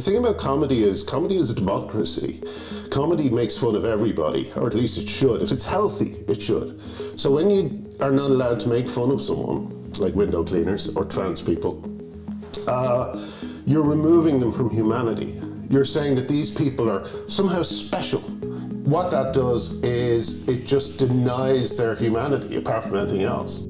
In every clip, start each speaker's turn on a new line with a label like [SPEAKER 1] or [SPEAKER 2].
[SPEAKER 1] thing about comedy is a democracy. Comedy makes fun of everybody, or at least it should. If it's healthy, it should. So when you are not allowed to make fun of someone, like window cleaners or trans people, you're removing them from humanity. You're saying that these people are somehow special. What that does is it just denies their humanity, apart from anything else.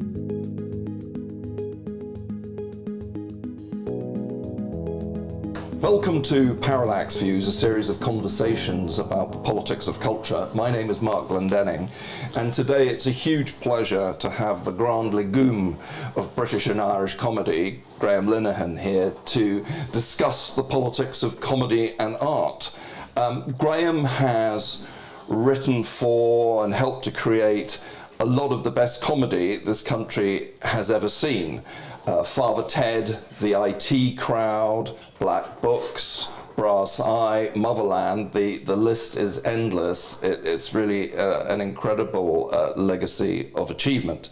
[SPEAKER 2] Welcome to Parallax Views, a series of conversations about the politics of culture. My name is Marc Glendening, and today it's a huge pleasure to have the grand legume of British and Irish comedy, Graham Linehan, here to discuss the politics of comedy and art. Graham has written for and helped to create a lot of the best comedy this country has ever seen. Father Ted, The IT Crowd, Black Books, Brass Eye, Motherland, the list is endless. It's really an incredible legacy of achievement.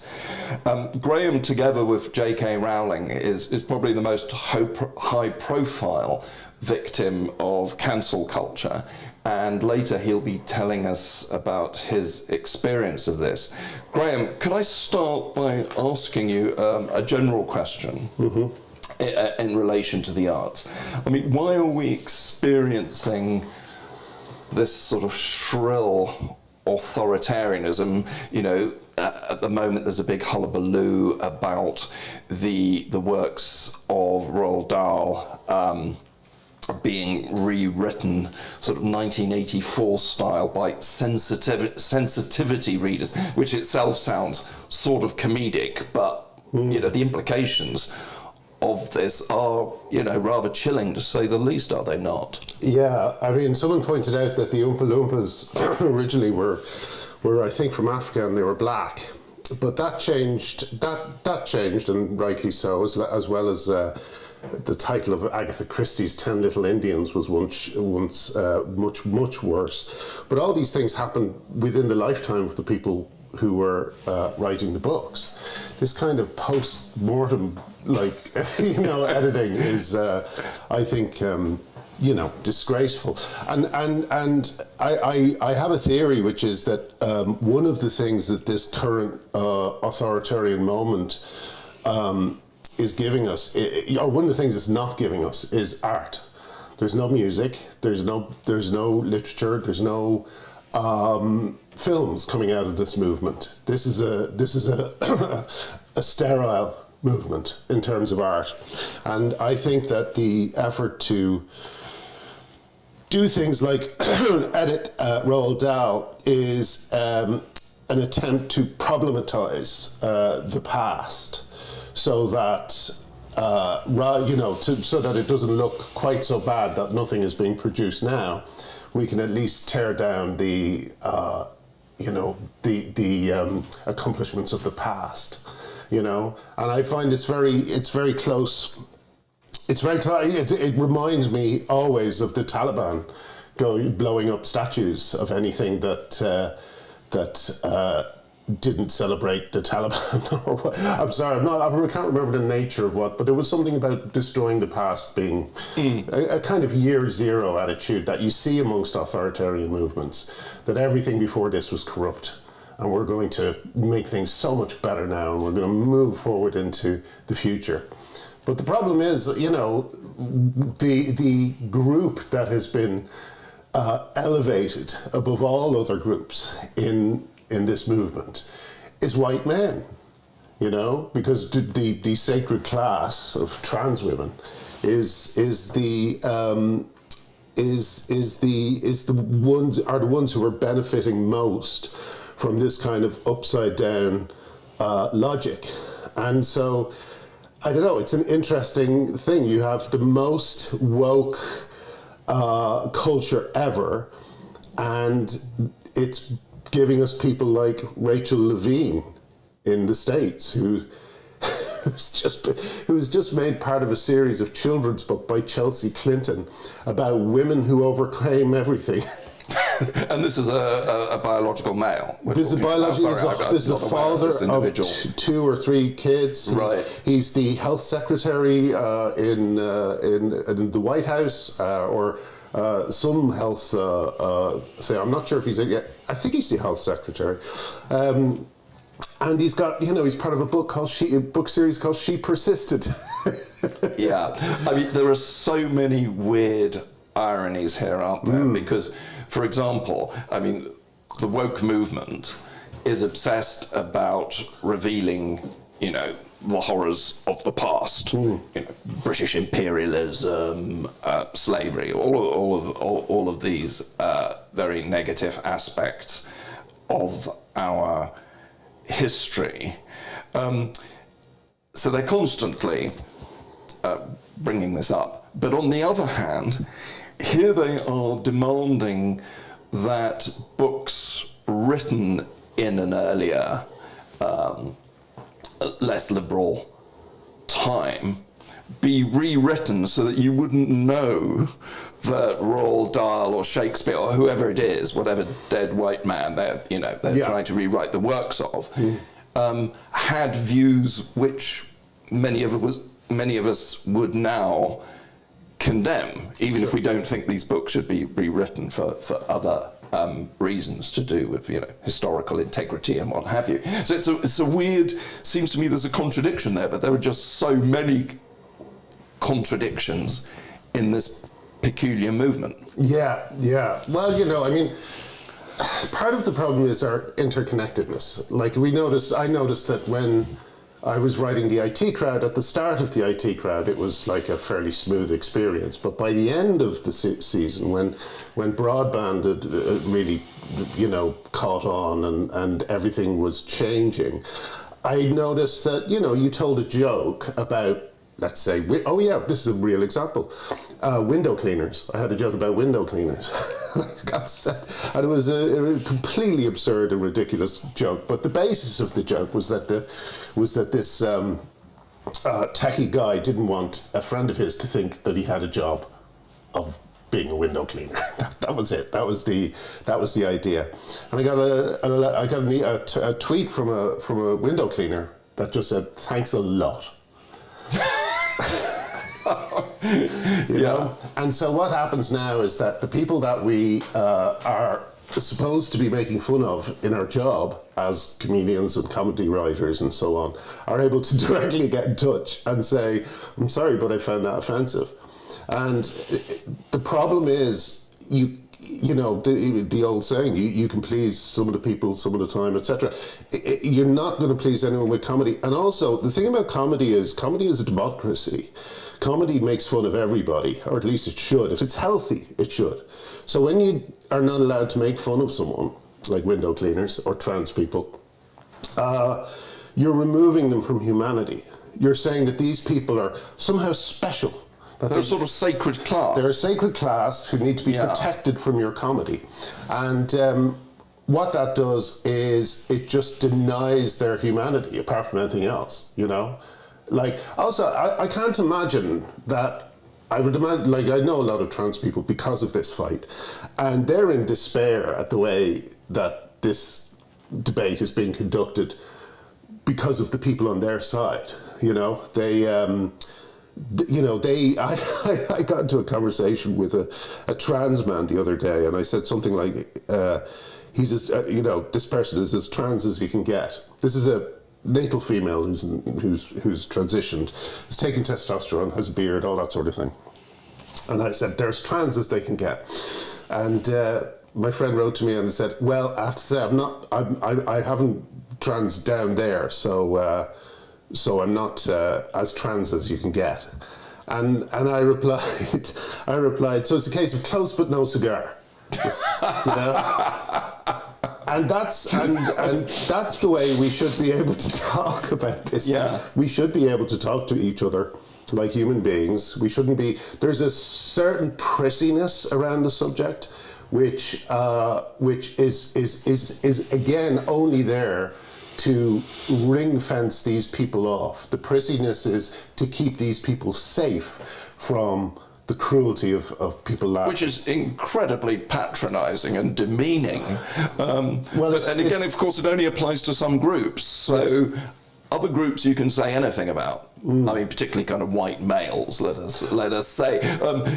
[SPEAKER 2] Graham, together with J.K. Rowling, is probably the most high-profile victim of cancel culture. And later he'll be telling us about his experience of this. Graham, could I start by asking you a general question in relation to the arts? I mean, why are we experiencing this sort of shrill authoritarianism? You know, at the moment there's a big hullabaloo about the works of Roald Dahl being rewritten sort of 1984 style by sensitivity readers, which itself sounds sort of comedic, but you know, the implications of this are, you know, rather chilling to say the least, are they not?
[SPEAKER 1] Yeah, I mean, someone pointed out that the Oompa Loompas originally were I think from Africa, and they were black, but that changed. That changed, and rightly so, as well as the title of Agatha Christie's 10 Little Indians was once much worse. But all these things happened within the lifetime of the people who were writing the books. This kind of post-mortem, like, you know, editing is, I think, you know, disgraceful. And I have a theory, which is that one of the things that this current authoritarian moment is giving us, or one of the things it's not giving us, is art. There's no music, there's no literature, there's no films coming out of this movement. This is a a sterile movement in terms of art, and I think that the effort to do things like edit Roald Dahl is an attempt to problematize the past, so that you know, so that it doesn't look quite so bad that nothing is being produced now. We can at least tear down the you know, the accomplishments of the past, you know. And I find it's very close. It's very close. It reminds me always of the Taliban blowing up statues of anything that didn't celebrate the Taliban. Or what. I'm sorry, I can't remember the nature of what, but there was something about destroying the past being a kind of year zero attitude that you see amongst authoritarian movements, that everything before this was corrupt, and we're going to make things so much better now, and we're going to move forward into the future. But the problem is, you know, the group that has been elevated above all other groups in this movement is white men, you know, because the sacred class of trans women are the ones who are benefiting most from this kind of upside down logic. And so I don't know, it's an interesting thing. You have the most woke culture ever, and it's giving us people like Rachel Levine in the States, who's just made part of a series of children's book by Chelsea Clinton about women who overcame everything.
[SPEAKER 2] And this is a biological male.
[SPEAKER 1] This is a father of 2 or 3 kids.
[SPEAKER 2] Right.
[SPEAKER 1] He's the health secretary in the White House or some health. I'm not sure if he's. I think he's the health secretary. And he's got, he's part of a book series called She Persisted.
[SPEAKER 2] Yeah, I mean, there are so many weird ironies here, aren't there? Because, for example, I mean, the woke movement is obsessed about revealing, the horrors of the past. British imperialism, slavery, all of these very negative aspects of our history. So they're constantly bringing this up. But on the other hand, here they are demanding that books written in an earlier, less liberal time be rewritten so that you wouldn't know that Roald Dahl or Shakespeare or whoever it is, whatever dead white man they're trying to rewrite the works of, had views which many of us would now condemn, even if we don't think these books should be rewritten for other reasons to do with historical integrity and what have you. So it's a weird. Seems to me there's a contradiction there, but there are just so many contradictions in this peculiar movement.
[SPEAKER 1] Yeah. Well, I mean, part of the problem is our interconnectedness. Like I noticed that when I was writing the IT crowd, at the start of the IT crowd, it was like a fairly smooth experience. But by the end of the season, when broadband had really, caught on and everything was changing, I noticed that, you told a joke about, let's say, this is a real example. Window cleaners. I had a joke about window cleaners. And it was a completely absurd and ridiculous joke. But the basis of the joke was that this techie guy didn't want a friend of his to think that he had a job of being a window cleaner. That was it. That was the idea. And I got a tweet from a window cleaner that just said, "Thanks a lot." you know? And so what happens now is that the people that we are supposed to be making fun of in our job as comedians and comedy writers and so on are able to directly get in touch and say, "I'm sorry, but I found that offensive." And the problem is, you know, the old saying, you can please some of the people some of the time, etc. You're not going to please anyone with comedy. And also, the thing about comedy is a democracy. Comedy makes fun of everybody, or at least it should. If it's healthy, it should. So when you are not allowed to make fun of someone, like window cleaners or trans people, you're removing them from humanity. You're saying that these people are somehow special.
[SPEAKER 2] They're a sort of sacred class.
[SPEAKER 1] They're a sacred class who need to be protected from your comedy. And what that does is it just denies their humanity, apart from anything else, you know? Like, also, I can't imagine that, I would imagine, like, I know a lot of trans people because of this fight, and they're in despair at the way that this debate is being conducted because of the people on their side, you know? I got into a conversation with a trans man the other day, and I said something like, he's as, this person is as trans as he can get. This is a natal female who's transitioned, has taken testosterone, has a beard, all that sort of thing. And I said, they're as trans as they can get. And my friend wrote to me and said, well, I have to say, I haven't trans down there, so I'm not as trans as you can get. And I replied, so it's a case of close but no cigar. You know? And that's the way we should be able to talk about this.
[SPEAKER 2] Yeah.
[SPEAKER 1] We should be able to talk to each other like human beings. We shouldn't be. There's a certain prissiness around the subject, which is again only there to ring fence these people off. The prissiness is to keep these people safe from the cruelty of people laughing.
[SPEAKER 2] Which is incredibly patronising and demeaning. And again, of course, it only applies to some groups. So yes. Other groups you can say anything about. I mean, particularly kind of white males. Let us say,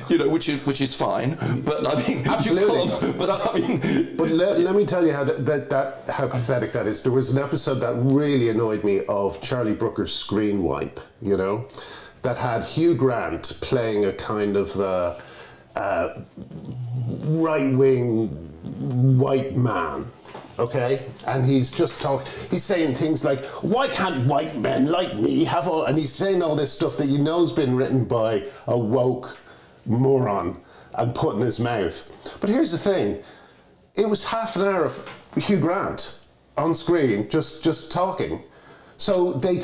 [SPEAKER 2] which is fine. But I mean,
[SPEAKER 1] absolutely.
[SPEAKER 2] You can't,
[SPEAKER 1] but let me tell you how pathetic that is. There was an episode that really annoyed me of Charlie Brooker's Screen Wipe. That had Hugh Grant playing a kind of right-wing white man, okay? And he's saying things like, why can't white men like me have all... And he's saying all this stuff that you know's been written by a woke moron and put in his mouth. But here's the thing. It was half an hour of Hugh Grant on screen just talking. So they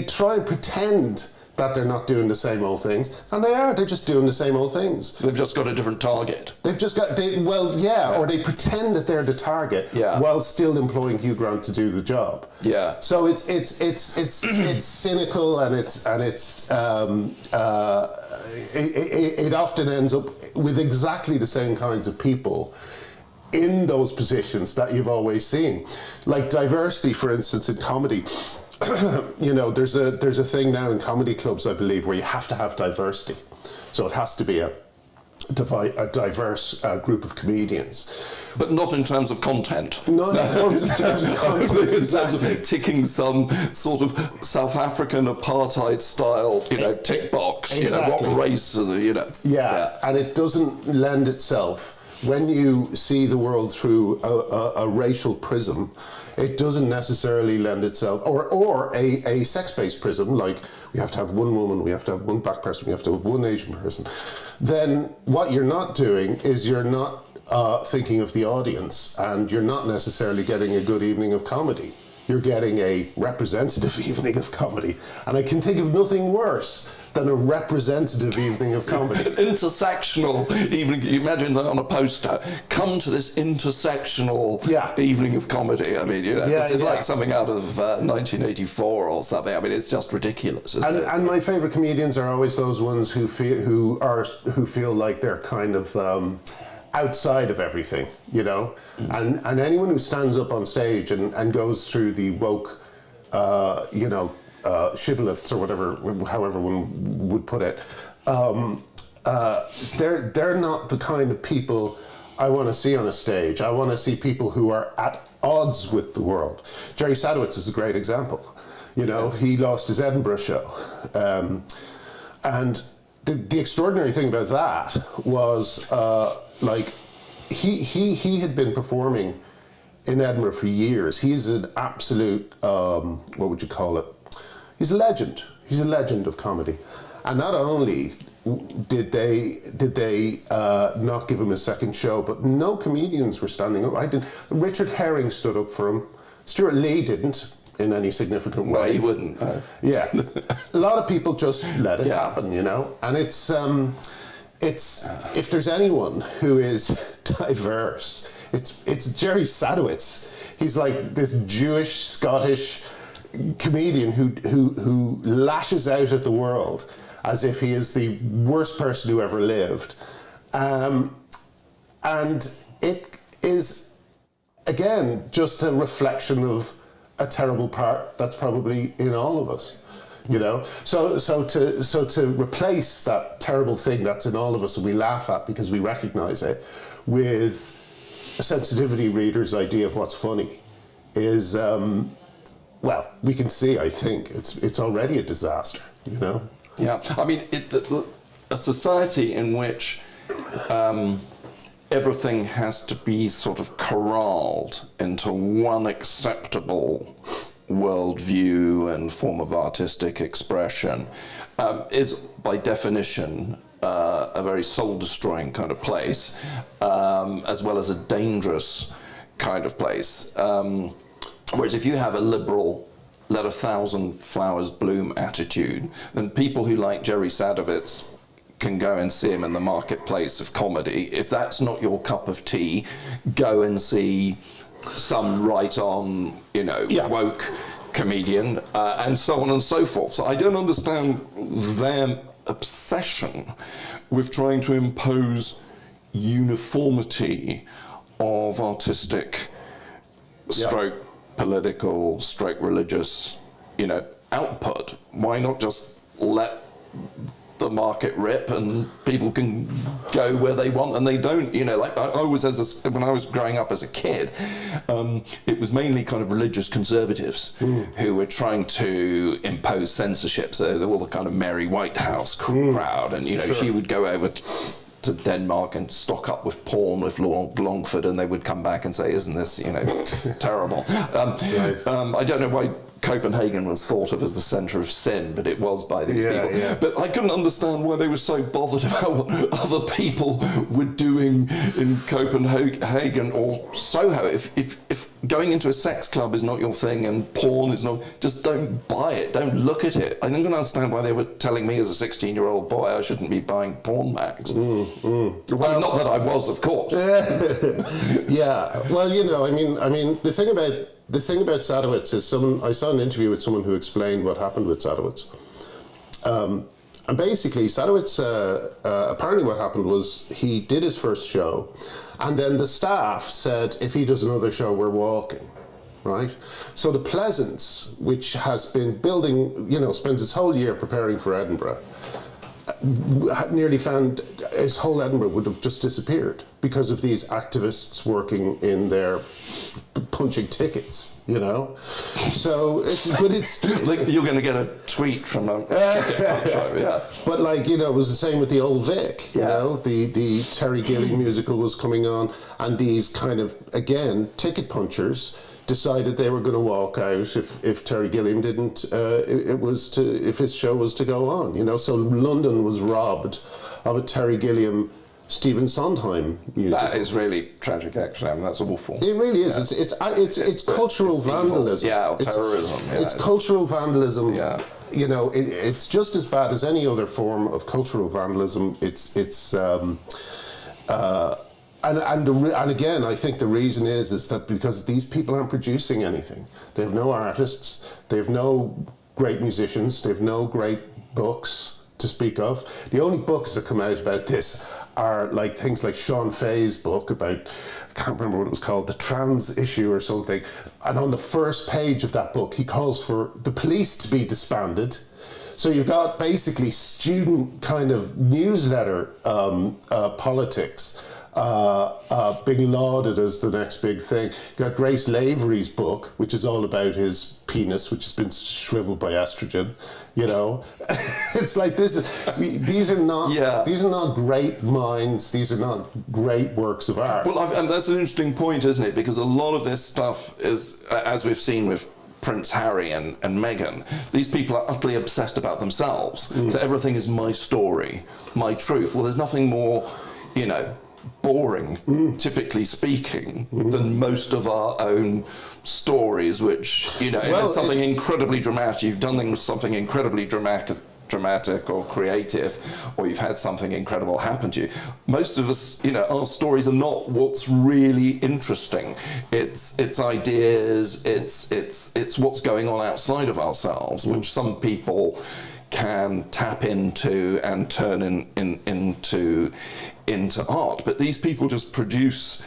[SPEAKER 1] try and pretend that they're not doing the same old things, and they're just doing the same old things.
[SPEAKER 2] They've just got a different target.
[SPEAKER 1] They've just got, or they pretend that they're the target while still employing Hugh Grant to do the job. Yeah. So it's cynical, and it often ends up with exactly the same kinds of people in those positions that you've always seen. Like diversity, for instance, in comedy. There's a thing now in comedy clubs, I believe, where you have to have diversity. So it has to be a diverse group of comedians.
[SPEAKER 2] But not in terms of content.
[SPEAKER 1] Not in terms of content, exactly.
[SPEAKER 2] In terms of ticking some sort of South African apartheid style, tick box,
[SPEAKER 1] exactly.
[SPEAKER 2] What race are the,
[SPEAKER 1] Yeah, and it doesn't lend itself, when you see the world through a racial prism, it doesn't necessarily lend itself, or a sex-based prism, like we have to have one woman, we have to have one black person, we have to have one Asian person, then what you're not doing is you're not thinking of the audience, and you're not necessarily getting a good evening of comedy. You're getting a representative evening of comedy. And I can think of nothing worse than a representative evening of comedy.
[SPEAKER 2] Intersectional evening. You imagine that on a poster. Come to this intersectional evening of comedy. I mean, this is like something out of 1984 or something. I mean, it's just ridiculous, isn't it?
[SPEAKER 1] And my favourite comedians are always those ones who feel like they're kind of outside of everything, and anyone who stands up on stage and goes through the woke, shibboleths or whatever, however one would put it, they're not the kind of people I want to see on a stage. I want to see people who are at odds with the world. Jerry Sadowitz is a great example. He lost his Edinburgh show, and the extraordinary thing about that was he had been performing in Edinburgh for years. He's an absolute what would you call it? He's a legend. He's a legend of comedy. And not only did they not give him a second show, but no comedians were standing up. Richard Herring stood up for him. Stuart Lee didn't in any significant way.
[SPEAKER 2] Well, he wouldn't.
[SPEAKER 1] Yeah. A lot of people just let it happen, And it's if there's anyone who is diverse, it's Jerry Sadowitz. He's like this Jewish, Scottish comedian who lashes out at the world as if he is the worst person who ever lived. And it is, again, just a reflection of a terrible part that's probably in all of us. So to replace that terrible thing that's in all of us and we laugh at because we recognize it with a sensitivity reader's idea of what's funny is, we can see, I think, it's already a disaster,
[SPEAKER 2] Yeah, I mean, a society in which everything has to be sort of corralled into one acceptable worldview and form of artistic expression is, by definition, a very soul-destroying kind of place, as well as a dangerous kind of place. Whereas if you have a liberal, let 1,000 flowers bloom attitude, then people who like Jerry Sadowitz can go and see him in the marketplace of comedy. If that's not your cup of tea, go and see some right-on, woke comedian, and so on and so forth. So I don't understand their obsession with trying to impose uniformity of artistic stroke political stroke religious, output. Why not just let the market rip and people can go where they want and they don't, like I was when I was growing up as a kid, it was mainly kind of religious conservatives who were trying to impose censorship. So all the kind of Mary Whitehouse crowd, and she would go over to Denmark and stock up with porn with Lord Longford, and they would come back and say, isn't this terrible? I don't know why Copenhagen was thought of as the centre of sin, but it was by these people. Yeah. But I couldn't understand why they were so bothered about what other people were doing in Copenhagen or Soho. If going into a sex club is not your thing and porn is not, just don't buy it, don't look at it. I didn't understand why they were telling me as a 16-year-old boy I shouldn't be buying porn mags. Well, not that I was, of course.
[SPEAKER 1] Yeah, well, I mean, the thing about Sadowitz is I saw an interview with someone who explained what happened with Sadowitz. And basically, Sadowitz, apparently what happened was he did his first show, and then the staff said, if he does another show, we're walking, right? So the Pleasance, which has been building, spends its whole year preparing for Edinburgh, nearly found his whole Edinburgh would have just disappeared because of these activists working in there punching tickets, So it's
[SPEAKER 2] like you're going to get a tweet from a
[SPEAKER 1] But it was the same with the Old Vic, the Terry Gilliam musical was coming on, and these kind of, again, ticket punchers decided they were going to walk out if Terry Gilliam didn't, if his show was to go on, So London was robbed of a Terry Gilliam, Stephen Sondheim musical.
[SPEAKER 2] That is really tragic, actually. I mean, that's awful.
[SPEAKER 1] It really is. Yeah. It's cultural vandalism.
[SPEAKER 2] Yeah, or terrorism.
[SPEAKER 1] It's cultural vandalism. Yeah. It's just as bad as any other form of cultural vandalism. And again, I think the reason is that because these people aren't producing anything. They have no artists. They have no great musicians. They have no great books to speak of. The only books that come out about this are things like Sean Fay's book about, I can't remember what it was called, the trans issue or something. And on the first page of that book, he calls for the police to be disbanded. So you've got basically student kind of newsletter politics being lauded as the next big thing. You got Grace Lavery's book, which is all about his penis, which has been shriveled by estrogen. It's like these are not great minds. These are not great works of art.
[SPEAKER 2] Well, and that's an interesting point, isn't it? Because a lot of this stuff is, as we've seen with Prince Harry and Meghan, these people are utterly obsessed about themselves. So everything is my story, my truth. Well, there's nothing more, boring, typically speaking, than most of our own stories, which, there's something incredibly dramatic. You've done something incredibly dramatic or creative, or you've had something incredible happen to you. Most of us, our stories are not what's really interesting. It's ideas, it's what's going on outside of ourselves, which some people can tap into and turn into art. But these people just produce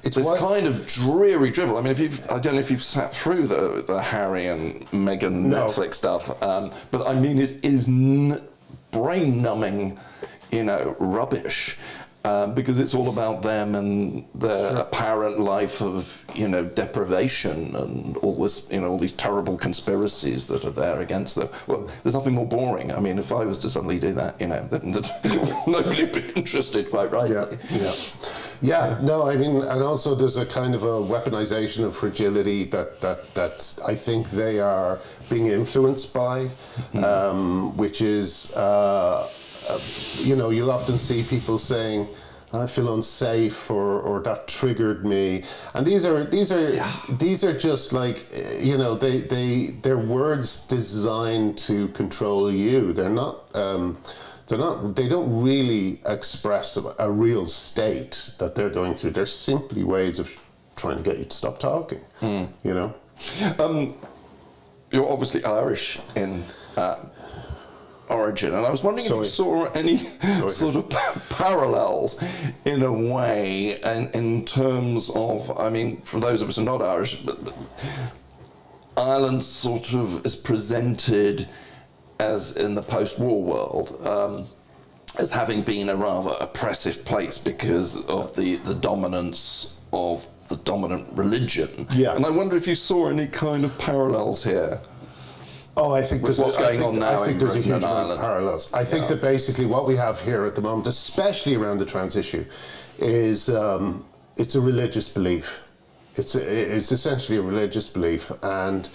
[SPEAKER 2] this kind of dreary drivel. I mean, I don't know if you've sat through the Harry and Meghan Netflix stuff, but I mean, it is brain-numbing, rubbish. Because it's all about them and their apparent life of, deprivation and all this, all these terrible conspiracies that are there against them. Well, there's nothing more boring. I mean, if I was to suddenly do that, nobody would be interested, quite right.
[SPEAKER 1] Yeah, no, I mean, and also there's a kind of a weaponization of fragility that I think they are being influenced by, which is... you'll often see people saying, "I feel unsafe," or "that triggered me," and these are just like, they're words designed to control you. They don't really express a real state that they're going through. They're simply ways of trying to get you to stop talking.
[SPEAKER 2] You're obviously Irish in origin, and I was wondering if you saw any sort of parallels in a way, and in terms of, I mean, for those of us who are not Irish, but Ireland sort of is presented as, in the post-war world, as having been a rather oppressive place because of the dominance of the dominant religion.
[SPEAKER 1] Yeah.
[SPEAKER 2] And I wonder if you saw any kind of parallels here.
[SPEAKER 1] Oh, I think there's
[SPEAKER 2] what's going on now
[SPEAKER 1] I think
[SPEAKER 2] in
[SPEAKER 1] there's a
[SPEAKER 2] Britain
[SPEAKER 1] huge
[SPEAKER 2] and
[SPEAKER 1] amount of
[SPEAKER 2] Ireland.
[SPEAKER 1] parallels. I think that basically what we have here at the moment, especially around the trans issue, is it's a religious belief. It's essentially a religious belief, and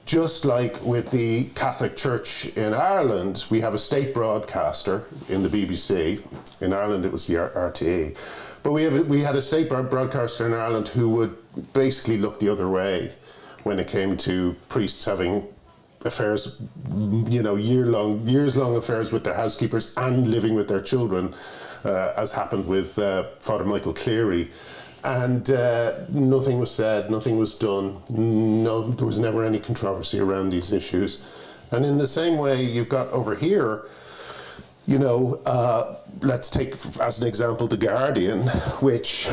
[SPEAKER 1] just like with the Catholic Church in Ireland, we have a state broadcaster in the BBC. In Ireland, it was the RTE. But we had a state broadcaster in Ireland who would basically look the other way when it came to priests having affairs, you know, years-long affairs with their housekeepers and living with their children, as happened with Father Michael Cleary. And nothing was said, nothing was done. No, there was never any controversy around these issues. And in the same way, you've got over here, you know, let's take as an example The Guardian, which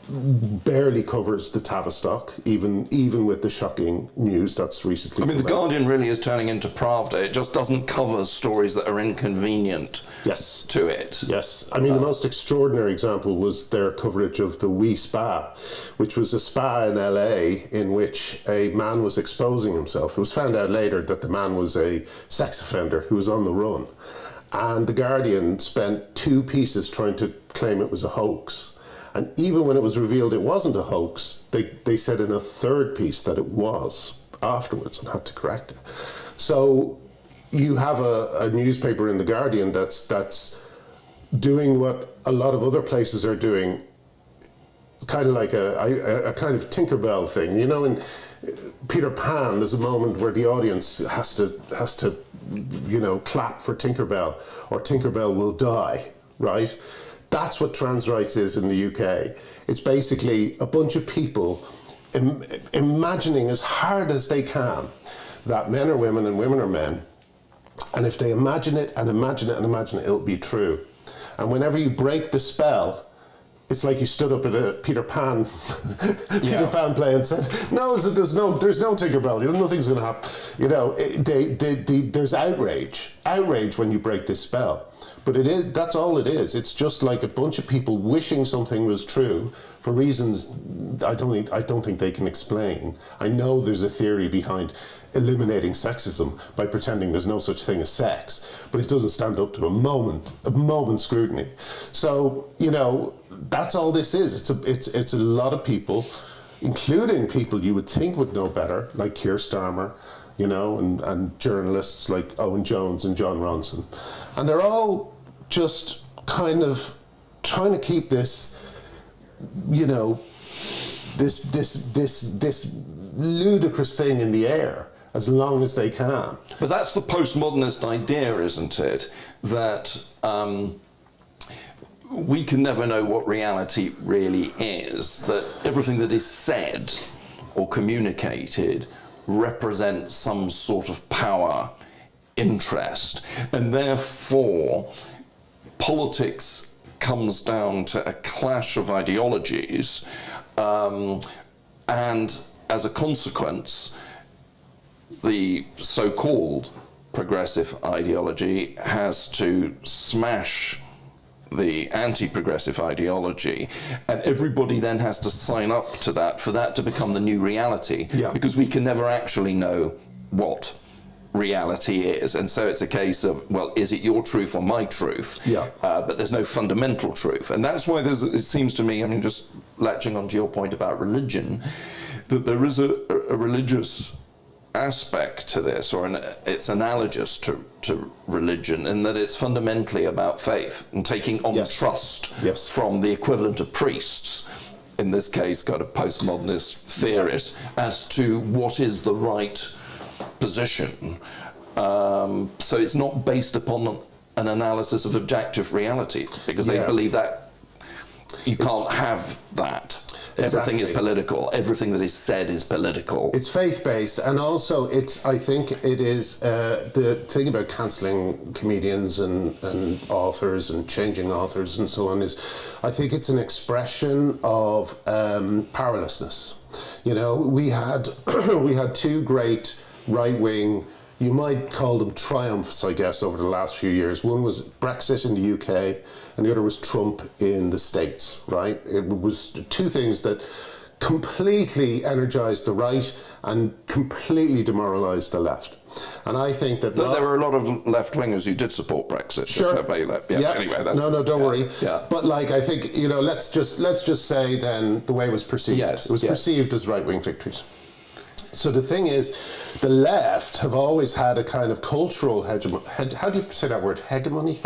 [SPEAKER 1] barely covers the Tavistock, even with the shocking news that's recently.
[SPEAKER 2] I mean, The Guardian really is turning into Pravda. It just doesn't cover stories that are inconvenient.
[SPEAKER 1] Yes.
[SPEAKER 2] To it.
[SPEAKER 1] Yes. I mean, the most extraordinary example was their coverage of the Wee Spa, which was a spa in LA in which a man was exposing himself. It was found out later that the man was a sex offender who was on the run. And The Guardian spent 2 pieces trying to claim it was a hoax. And even when it was revealed it wasn't a hoax, they said in a 3rd piece that it was afterwards and had to correct it. So you have a newspaper in The Guardian that's doing what a lot of other places are doing, kind of like a kind of Tinkerbell thing. You know, in Peter Pan, there's a moment where the audience has to you know, clap for Tinkerbell, or Tinkerbell will die, right? That's what trans rights is in the UK. It's basically a bunch of people imagining as hard as they can that men are women and women are men. And if they imagine it and imagine it and imagine it, it'll be true. And whenever you break the spell, it's like you stood up at a Peter Pan play and said, "No, there's no Tinkerbell. You know, nothing's going to happen." You know, there's outrage when you break this spell. But that's all it is. It's just like a bunch of people wishing something was true for reasons I don't think they can explain. I know there's a theory behind eliminating sexism by pretending there's no such thing as sex, but it doesn't stand up to a moment scrutiny. So, you know, that's all this is. It's a lot of people, including people you would think would know better, like Keir Starmer, you know, and journalists like Owen Jones and John Ronson. And they're all just kind of trying to keep this, you know, this ludicrous thing in the air as long as they can.
[SPEAKER 2] But that's the postmodernist idea, isn't it? That we can never know what reality really is, that everything that is said or communicated represents some sort of power, interest, and therefore politics comes down to a clash of ideologies, and as a consequence, the so-called progressive ideology has to smash the anti-progressive ideology, and everybody then has to sign up to that for that to become the new reality, because we can never actually know what reality is. And so it's a case of, well, is it your truth or my truth? But there's no fundamental truth. And that's why it seems to me, I mean, just latching onto your point about religion, that there is a religious aspect to this, or it's analogous to religion, in that it's fundamentally about faith and taking on trust from the equivalent of priests, in this case kind of postmodernist theorist, as to what is the right position. So it's not based upon an analysis of objective reality, because they believe that you can't have that. Everything is
[SPEAKER 1] Exactly.
[SPEAKER 2] political. Everything that is said is political.
[SPEAKER 1] It's faith-based, and also I think it is the thing about cancelling comedians and authors and changing authors and so on is, I think it's an expression of powerlessness. You know, we had we had two great right-wing, you might call them triumphs, I guess, over the last few years. One was Brexit in the UK, and the other was Trump in the States, right? It was two things that completely energized the right and completely demoralized the left. And I think that...
[SPEAKER 2] There were a lot of left-wingers who did support Brexit.
[SPEAKER 1] Sure.
[SPEAKER 2] Anyway,
[SPEAKER 1] no, don't worry.
[SPEAKER 2] Yeah.
[SPEAKER 1] But like, I think, you know, let's just say then the way it was perceived.
[SPEAKER 2] Yes,
[SPEAKER 1] it was
[SPEAKER 2] yes.
[SPEAKER 1] perceived as right-wing victories. So the thing is, the left have always had a kind of cultural hegemony. How do you say that word? Hegemony?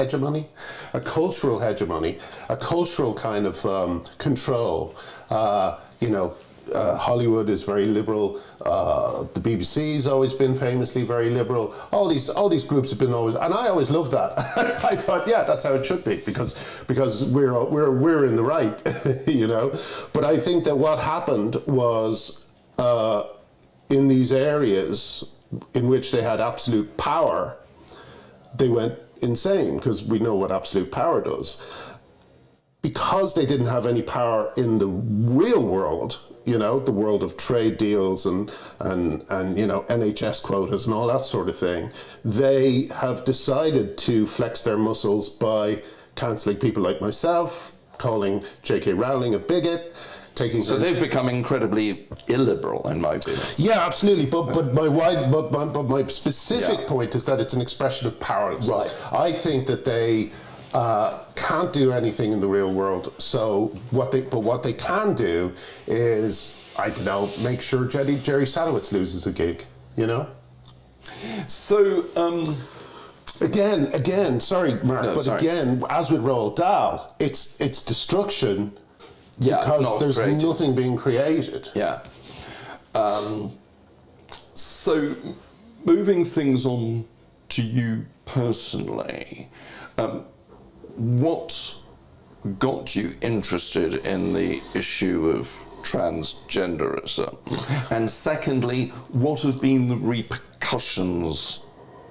[SPEAKER 1] A cultural hegemony, a cultural kind of control. You know, Hollywood is very liberal. The BBC's always been famously very liberal. All these groups have been always, and I always loved that. I thought, yeah, that's how it should be, because we're in the right, you know. But I think that what happened was, in these areas in which they had absolute power, they went insane, because we know what absolute power does. Because they didn't have any power in the real world, you know, the world of trade deals and you know, NHS quotas and all that sort of thing, they have decided to flex their muscles by cancelling people like myself, calling J.K. Rowling a bigot, taking...
[SPEAKER 2] So they've become incredibly illiberal, in my opinion.
[SPEAKER 1] Yeah, absolutely. But my specific point is that it's an expression of powerlessness.
[SPEAKER 2] Right.
[SPEAKER 1] I think that they can't do anything in the real world. So what they can do is, I don't know, make sure Jerry Sadowitz loses a gig. You know.
[SPEAKER 2] So.
[SPEAKER 1] Again, sorry, Mark,
[SPEAKER 2] No,
[SPEAKER 1] but
[SPEAKER 2] sorry.
[SPEAKER 1] again, as with Roald Dahl, it's destruction.
[SPEAKER 2] Yeah,
[SPEAKER 1] because there's
[SPEAKER 2] created.
[SPEAKER 1] nothing being created.
[SPEAKER 2] Yeah. So, moving things on to you personally, what got you interested in the issue of transgenderism? And secondly, what have been the repercussions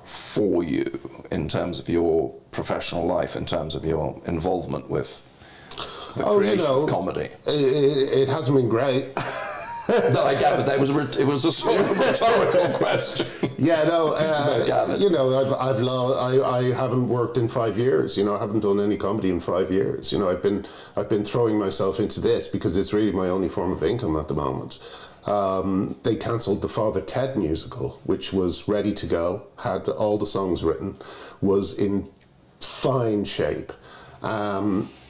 [SPEAKER 2] for you in terms of your professional life, in terms of your involvement with the creation of comedy?
[SPEAKER 1] It hasn't been great.
[SPEAKER 2] No, I gather that it was a sort of rhetorical question.
[SPEAKER 1] Yeah, no, you know, I haven't worked in 5 years. You know, I haven't done any comedy in 5 years. You know, I've been throwing myself into this because it's really my only form of income at the moment. They cancelled the Father Ted musical, which was ready to go, had all the songs written, was in fine shape.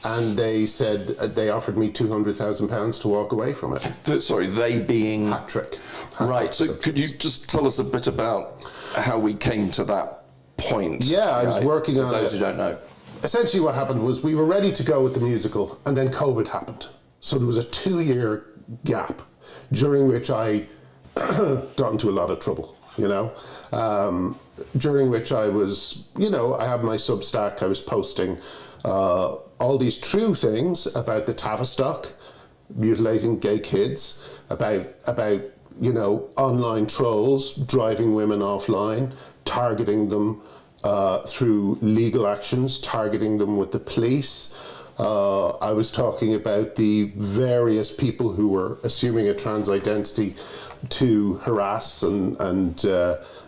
[SPEAKER 1] And they said they offered me £200,000 to walk away from it.
[SPEAKER 2] Sorry, they being...
[SPEAKER 1] Hat trick.
[SPEAKER 2] Right, so could you just tell us a bit about how we came to that point?
[SPEAKER 1] Yeah, I was working on it.
[SPEAKER 2] For those who don't know.
[SPEAKER 1] Essentially what happened was we were ready to go with the musical, and then COVID happened. So there was a 2-year gap during which I got into a lot of trouble, you know. During which I was, you know, I had my Substack, I was posting all these true things about the Tavistock, mutilating gay kids, about you know, online trolls driving women offline, targeting them through legal actions, targeting them with the police. I was talking about the various people who were assuming a trans identity to harass and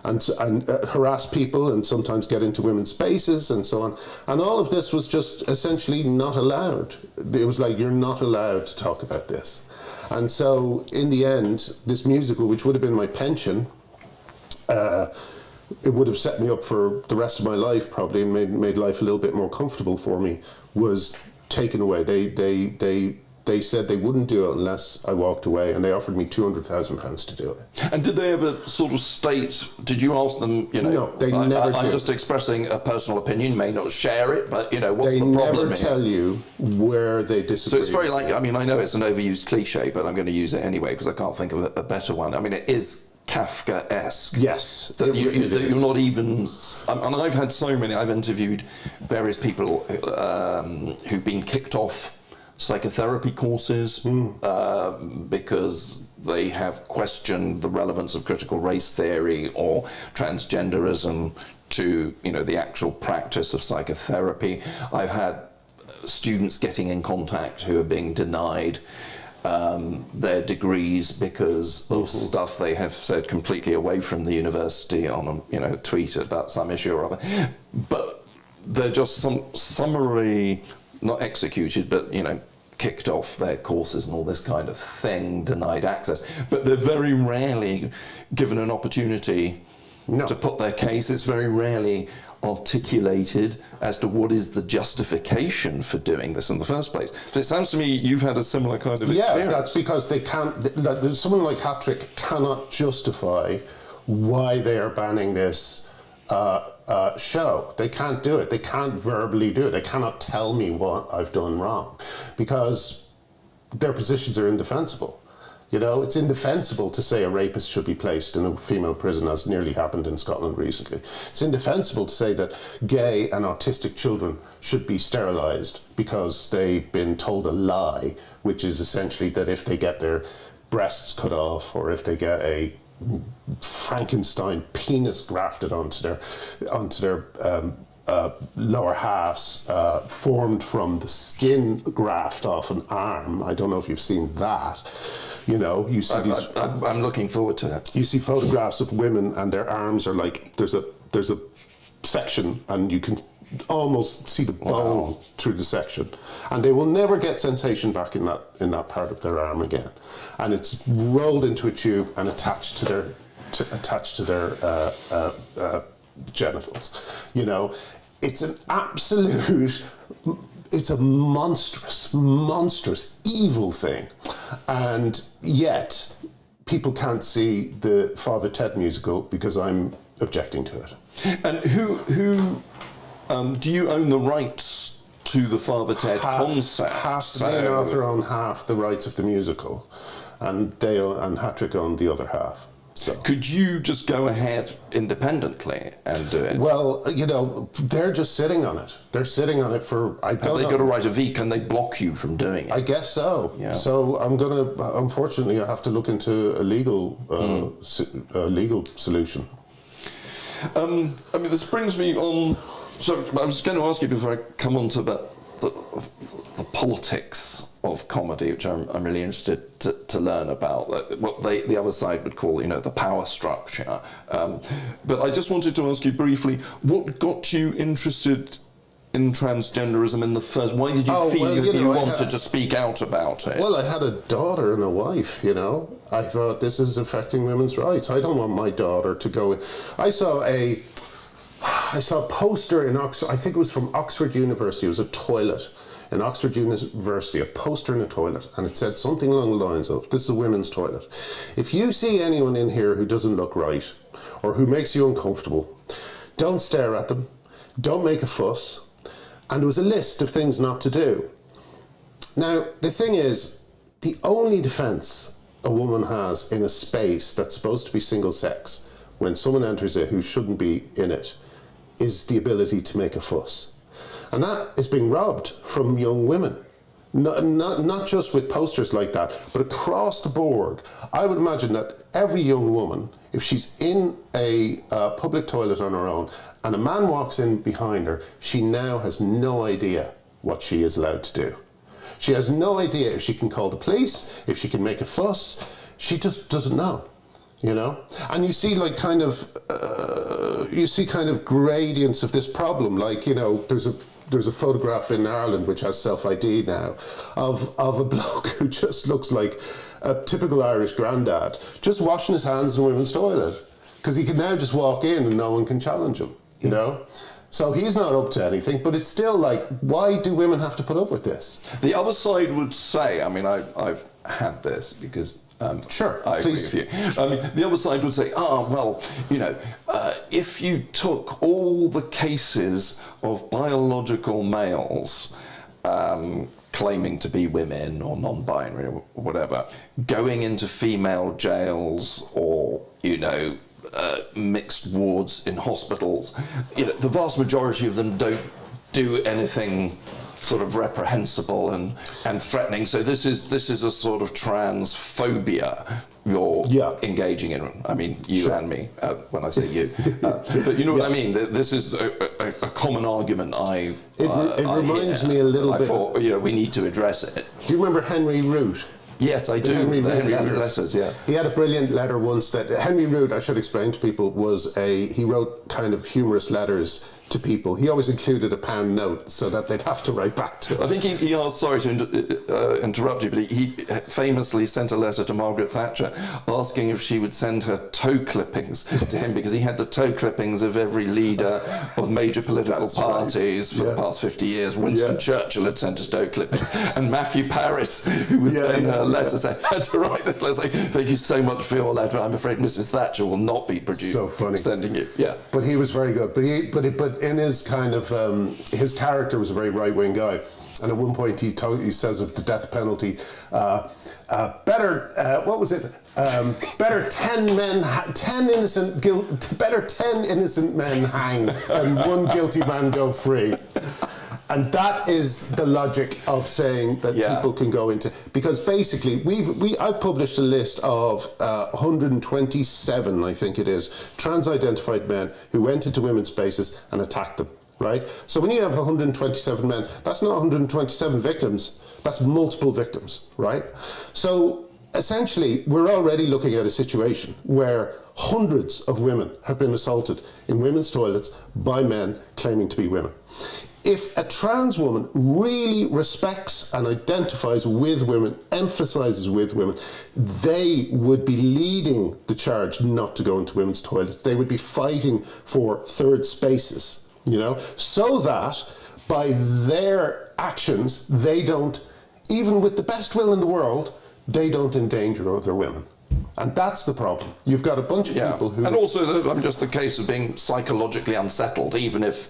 [SPEAKER 1] harass people and sometimes get into women's spaces and so on. And all of this was just essentially not allowed. It was like, you're not allowed to talk about this. And so in the end, this musical, which would have been my pension, it would have set me up for the rest of my life probably, and made life a little bit more comfortable for me, was taken away. They said they wouldn't do it unless I walked away, and they offered me £200,000 to do it.
[SPEAKER 2] And did they ever sort of state, did you ask them, you know,
[SPEAKER 1] no, they never
[SPEAKER 2] I'm
[SPEAKER 1] did.
[SPEAKER 2] just expressing a personal opinion, you may not share it, but, you know, what's the problem
[SPEAKER 1] They never
[SPEAKER 2] here?
[SPEAKER 1] tell you where they disagree.
[SPEAKER 2] So it's very like, I mean, I know it's an overused cliche, but I'm going to use it anyway because I can't think of a better one. I mean, it is Kafka-esque.
[SPEAKER 1] Yes.
[SPEAKER 2] That you're not even... And I've had so many... I've interviewed various people who've been kicked off psychotherapy courses because they have questioned the relevance of critical race theory or transgenderism to, you know, the actual practice of psychotherapy. I've had students getting in contact who are being denied their degrees because of stuff they have said completely away from the university on a, you know, tweet about some issue or other. But they're just summarily not executed, but, you know, kicked off their courses and all this kind of thing, denied access. But they're very rarely given an opportunity to put their case. It's very rarely articulated as to what is the justification for doing this in the first place. So it sounds to me you've had a similar kind of experience.
[SPEAKER 1] Yeah, that's because they can't, someone like Hattrick cannot justify why they are banning this show. They can't do it. They can't verbally do it. They cannot tell me what I've done wrong because their positions are indefensible. You know, it's indefensible to say a rapist should be placed in a female prison, as nearly happened in Scotland recently. It's indefensible to say that gay and autistic children should be sterilised because they've been told a lie, which is essentially that if they get their breasts cut off or if they get a Frankenstein penis grafted onto their lower halves, formed from the skin graft off an arm. I don't know if you've seen that. You know, you see these.
[SPEAKER 2] I'm looking forward to it.
[SPEAKER 1] You see photographs of women, and their arms are like there's a section, and you can almost see the bone through the section, and they will never get sensation back in that part of their arm again, and it's rolled into a tube and attached to their genitals. You know, it's an absolute. It's a monstrous, evil thing. And yet, people can't see the Father Ted musical because I'm objecting to it.
[SPEAKER 2] And who do you own the rights to the Father Ted concept?
[SPEAKER 1] Half the main author own half the rights of the musical, and Hattrick owned the other half. So.
[SPEAKER 2] Could you just go ahead independently and do it?
[SPEAKER 1] Well, you know, they're just sitting on it. They're sitting on it for, I don't know.
[SPEAKER 2] Have they got to write a V? Can they block you from doing it?
[SPEAKER 1] I guess so.
[SPEAKER 2] Yeah.
[SPEAKER 1] So I'm going to, unfortunately, I have to look into a legal solution.
[SPEAKER 2] I mean, this brings me on, so I was going to ask you before I come on to the politics of comedy, which I'm really interested to learn about, what the other side would call, you know, the power structure. But I just wanted to ask you briefly, what got you interested in transgenderism in the first? Why did you feel you wanted to speak out about it?
[SPEAKER 1] Well, I had a daughter and a wife, you know. I thought this is affecting women's rights. I don't want my daughter to go in. I saw a poster in Oxford, I think it was from Oxford University, it was a toilet in Oxford University, a poster in a toilet, and it said something along the lines of, this is a women's toilet. If you see anyone in here who doesn't look right, or who makes you uncomfortable, don't stare at them, don't make a fuss, and there was a list of things not to do. Now, the thing is, the only defence a woman has in a space that's supposed to be single sex, when someone enters it who shouldn't be in it, is the ability to make a fuss. And that is being robbed from young women. Not just with posters like that, but across the board. I would imagine that every young woman, if she's in a public toilet on her own, and a man walks in behind her, she now has no idea what she is allowed to do. She has no idea if she can call the police, if she can make a fuss. She just doesn't know. You know, and you see like kind of gradients of this problem. Like, you know, there's a photograph in Ireland which has self-ID now of a bloke who just looks like a typical Irish granddad, just washing his hands in a women's toilet because he can now just walk in and no one can challenge him. You know. So he's not up to anything, but it's still like, why do women have to put up with this?
[SPEAKER 2] The other side would say, I mean, I've had this because.
[SPEAKER 1] Sure,
[SPEAKER 2] I agree with you. I mean, the other side would say, well, you know, if you took all the cases of biological males claiming to be women or non-binary or whatever, going into female jails or, you know, mixed wards in hospitals, you know, the vast majority of them don't do anything sort of reprehensible and threatening. So this is a sort of transphobia you're engaging in. I mean, you and me, when I say you. But you know what I mean? This is a common argument
[SPEAKER 1] It reminds me a little bit.
[SPEAKER 2] I thought, we need to address it.
[SPEAKER 1] Do you remember Henry Root?
[SPEAKER 2] Yes, I do.
[SPEAKER 1] Henry
[SPEAKER 2] the Henry Root
[SPEAKER 1] letters.
[SPEAKER 2] letters, yeah.
[SPEAKER 1] He had a brilliant letter once that Henry Root, I should explain to people, he wrote kind of humorous letters to people. He always included a £1 note so that they'd have to write back to him.
[SPEAKER 2] I think he asked, sorry to interrupt you, but he famously sent a letter to Margaret Thatcher asking if she would send her toe clippings to him, because he had the toe clippings of every leader of major political parties for the past 50 years. Winston Churchill had sent us toe clippings. And Matthew Paris, who was then her letter saying, had to write this letter saying, thank you so much for your letter. I'm afraid Mrs. Thatcher will not be sending you. Yeah.
[SPEAKER 1] But he was very good. But in his kind of his character was a very right-wing guy, and at one point he says of the death penalty, better 10 innocent men hang and one guilty man go free. And that is the logic of saying that people can go into, because basically I've published a list of 127, I think it is, trans-identified men who went into women's spaces and attacked them, right? So when you have 127 men, that's not 127 victims, that's multiple victims, right? So essentially, we're already looking at a situation where hundreds of women have been assaulted in women's toilets by men claiming to be women. If a trans woman really respects and identifies with women, emphasizes with women, they would be leading the charge not to go into women's toilets. They would be fighting for third spaces, so that by their actions, they don't, even with the best will in the world, they don't endanger other women. And that's the problem. You've got a bunch of people who...
[SPEAKER 2] And also, just the case of being psychologically unsettled, even if,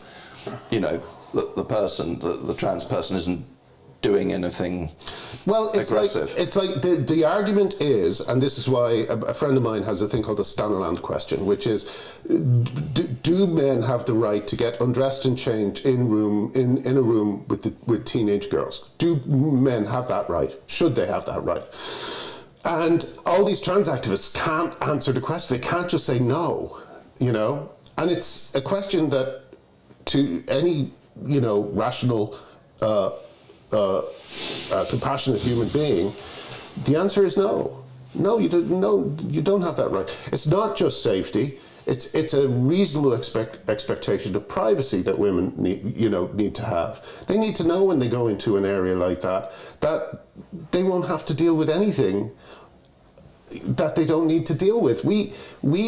[SPEAKER 2] the trans person isn't doing anything aggressive.
[SPEAKER 1] It's like the argument is, and this is why a friend of mine has a thing called the Staniland question, which is, do men have the right to get undressed and changed in a room with teenage girls? Do men have that right? Should they have that right? And all these trans activists can't answer the question. They can't just say no, And it's a question that to any rational, compassionate human being, the answer is no. No, you don't have that right. It's not just safety. It's a reasonable expectation of privacy that women need to have. They need to know when they go into an area like that they won't have to deal with anything that they don't need to deal with. We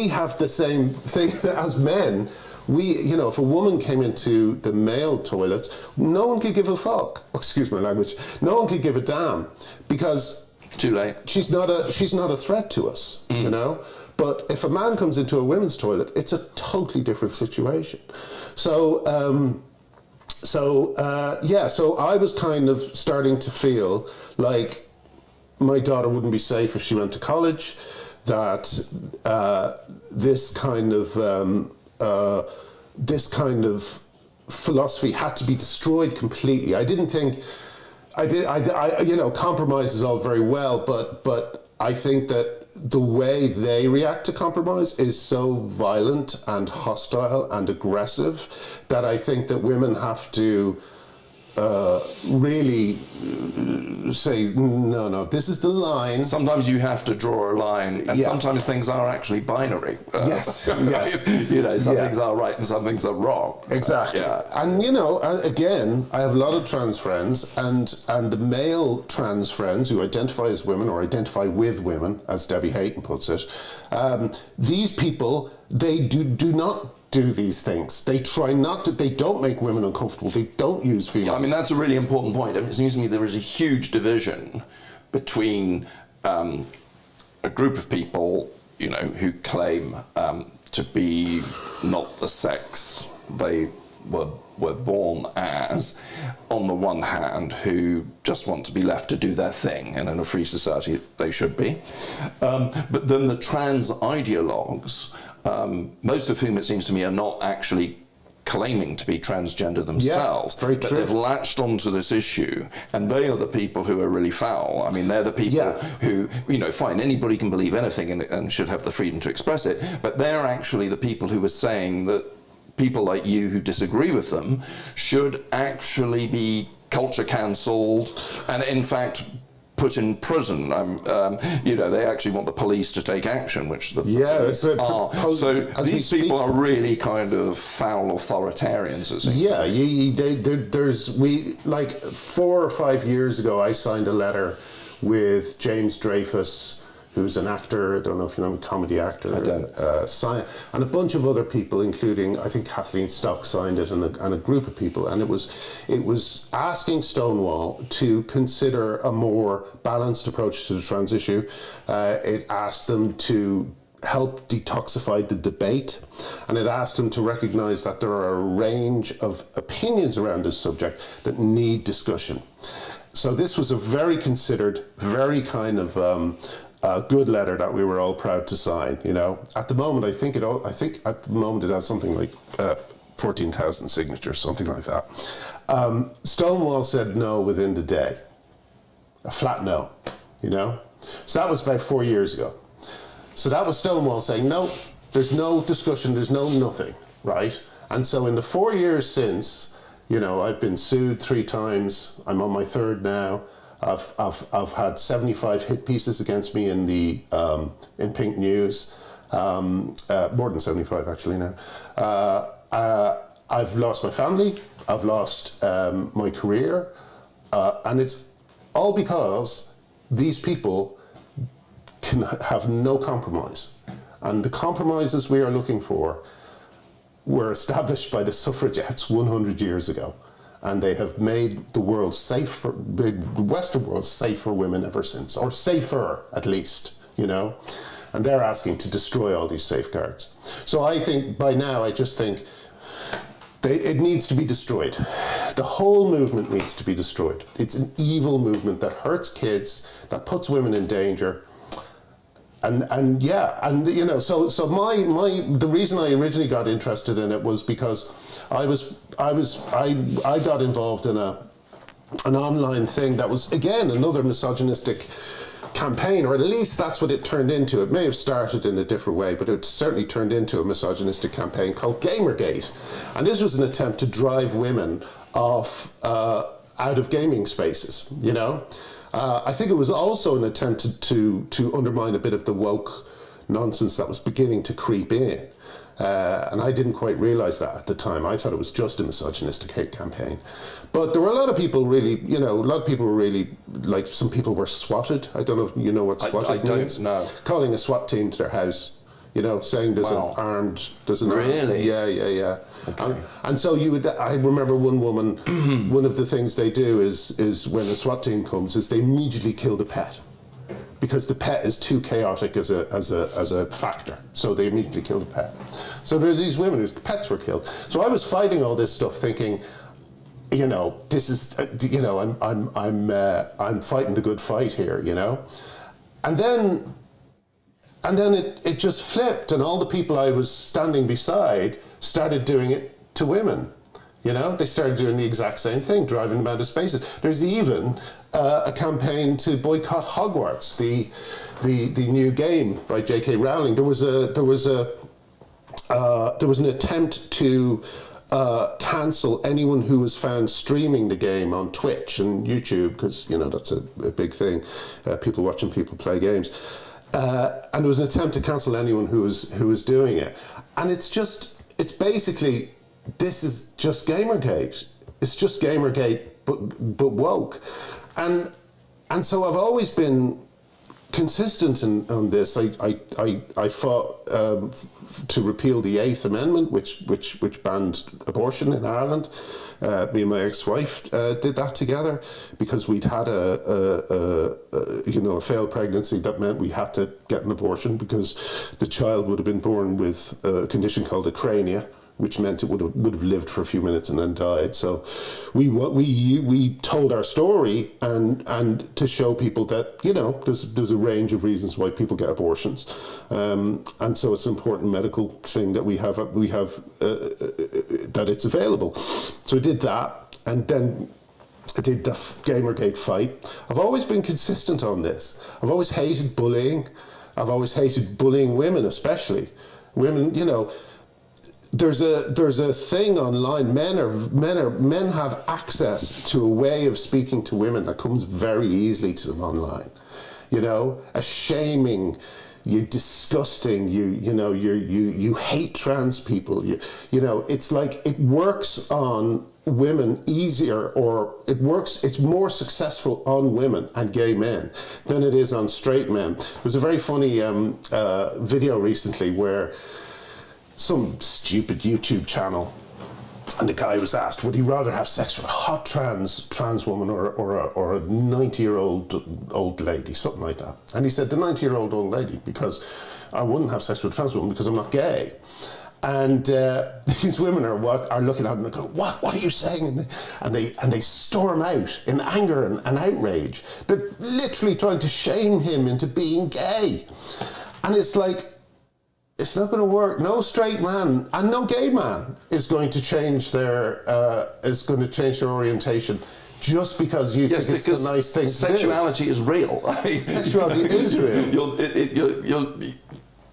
[SPEAKER 1] have the same thing as men. If a woman came into the male toilets, no one could give a fuck. Excuse my language. No one could give a damn, because
[SPEAKER 2] too late.
[SPEAKER 1] She's not a threat to us, But if a man comes into a women's toilet, it's a totally different situation. So I was kind of starting to feel like my daughter wouldn't be safe if she went to college. That this kind of philosophy had to be destroyed completely. I didn't think, compromise is all very well, but I think that the way they react to compromise is so violent and hostile and aggressive that I think that women have to really say, no, this is the line.
[SPEAKER 2] Sometimes you have to draw a line, and sometimes things are actually binary.
[SPEAKER 1] Yes.
[SPEAKER 2] Some things are right and some things are wrong.
[SPEAKER 1] Exactly. And again, I have a lot of trans friends, and the male trans friends who identify as women or identify with women, as Debbie Hayton puts it, these people, they do not do these things. They try not to, they don't make women uncomfortable. They don't use females.
[SPEAKER 2] I mean, that's a really important point. It seems to me there is a huge division between a group of people, who claim to be not the sex they were born as, on the one hand, who just want to be left to do their thing, and in a free society they should be. But then the trans ideologues, most of whom, it seems to me, are not actually claiming to be transgender themselves,
[SPEAKER 1] very
[SPEAKER 2] but
[SPEAKER 1] true.
[SPEAKER 2] they've latched onto this issue, and they are the people who are really foul. I mean, they're the people who, you know, fine, anybody can believe anything and should have the freedom to express it, but they're actually the people who are saying that people like you who disagree with them should actually be culture cancelled, and in fact put in prison. You know, they actually want the police to take action, which the police are. So these people are really kind of foul authoritarians, it seems.
[SPEAKER 1] Yeah, like 4 or 5 years ago, I signed a letter with James Dreyfus, who's an actor, I don't know if you know him, comedy actor,
[SPEAKER 2] I don't.
[SPEAKER 1] And a bunch of other people, including, I think Kathleen Stock signed it, and a group of people, and it was asking Stonewall to consider a more balanced approach to the trans issue. It asked them to help detoxify the debate, and it asked them to recognise that there are a range of opinions around this subject that need discussion. So this was a very considered, very kind of a good letter that we were all proud to sign. You know, at the moment, I think at the moment it has something like 14,000 signatures, something like that. Stonewall said no within the day, a flat no. You know, so that was about 4 years ago. So that was Stonewall saying no. There's no discussion. There's no nothing, right? And so in the 4 years since, you know, I've been sued 3 times. I'm on my 3rd now. I've had 75 hit pieces against me in the in Pink News, more than 75 actually now. I've lost my family. I've lost my career, and it's all because these people can have no compromise, and the compromises we are looking for were established by the suffragettes 100 years ago. And they have made the world safe, the Western world safe for women ever since, or safer at least, you know. And they're asking to destroy all these safeguards. So I think by now, I just think it needs to be destroyed. The whole movement needs to be destroyed. It's an evil movement that hurts kids, that puts women in danger. And you know, so the reason I originally got interested in it was because I got involved in an online thing that was, again, another misogynistic campaign, or at least that's what it turned into. It may have started in a different way, but it certainly turned into a misogynistic campaign called Gamergate. And this was an attempt to drive women off out of gaming spaces, you know. I think it was also an attempt to undermine a bit of the woke nonsense that was beginning to creep in. And I didn't quite realise that at the time. I thought it was just a misogynistic hate campaign. But there were a lot of people really, you know, like, some people were swatted. I don't know if you know what swatted means.
[SPEAKER 2] I don't know.
[SPEAKER 1] Calling a SWAT team to their house, you know, saying there's
[SPEAKER 2] Really?
[SPEAKER 1] Yeah.
[SPEAKER 2] Okay.
[SPEAKER 1] And so I remember one woman, one of the things they do is when a SWAT team comes, is they immediately kill the pet, because the pet is too chaotic as a factor. So they immediately kill the pet. So there are these women whose pets were killed. So I was fighting all this stuff, thinking, you know, this is, you know, I'm fighting the good fight here, you know, and then it just flipped, and all the people I was standing beside started doing it to women. You know, they started doing the exact same thing, driving them out of spaces. There's even a campaign to boycott Hogwarts, the new game by J.K. Rowling. There was an attempt to cancel anyone who was found streaming the game on Twitch and YouTube, because, you know, that's a big thing. People watching people play games. And there was an attempt to cancel anyone who was doing it. And it's basically, this is just Gamergate. It's just Gamergate, but woke. And so I've always been consistent on this. I fought to repeal the 8th Amendment, which banned abortion in Ireland. Me and my ex-wife did that together, because we'd had a failed pregnancy that meant we had to get an abortion, because the child would have been born with a condition called acrania, which meant it would have lived for a few minutes and then died. So we told our story and to show people that, you know, there's a range of reasons why people get abortions, and so it's an important medical thing that we have that it's available. So I did that, and then I did the Gamergate fight. I've always been consistent on this. I've always hated bullying. I've always hated bullying women, especially women. You know, there's a thing online. Men have access to a way of speaking to women that comes very easily to them online. You know, a shaming. You're disgusting. You hate trans people. You know, it's like it works on women easier, or it's more successful on women and gay men than it is on straight men. There was a very funny video recently where some stupid YouTube channel, and the guy was asked, would he rather have sex with a hot trans woman or a 90-year-old lady, something like that. And he said, the 90-year-old old lady, because I wouldn't have sex with a trans woman because I'm not gay. And these women are looking at him and going, what are you saying? And they storm out in anger and outrage. They're literally trying to shame him into being gay. And it's like, it's not going to work. No straight man and no gay man is going to change their orientation just because you think it's a nice thing to do.
[SPEAKER 2] Sexuality is real. I mean,
[SPEAKER 1] sexuality is real.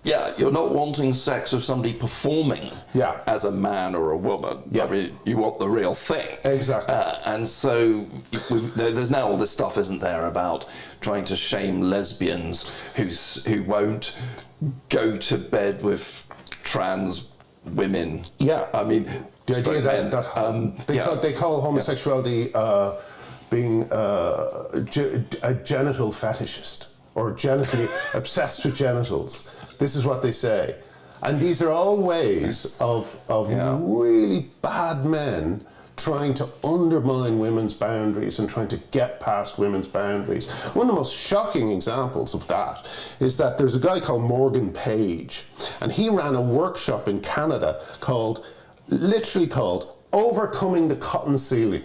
[SPEAKER 2] You're not wanting sex of somebody performing as a man or a woman. I mean, you want the real thing.
[SPEAKER 1] Exactly.
[SPEAKER 2] And so there's now all this stuff, isn't there, about trying to shame lesbians who won't go to bed with trans women.
[SPEAKER 1] Yeah.
[SPEAKER 2] I mean,
[SPEAKER 1] the idea that they call homosexuality being a genital fetishist or genitally obsessed with genitals. This is what they say. And these are all ways of really bad men trying to undermine women's boundaries and trying to get past women's boundaries. One of the most shocking examples of that is that there's a guy called Morgan Page, and he ran a workshop in Canada literally called Overcoming the Cotton Ceiling.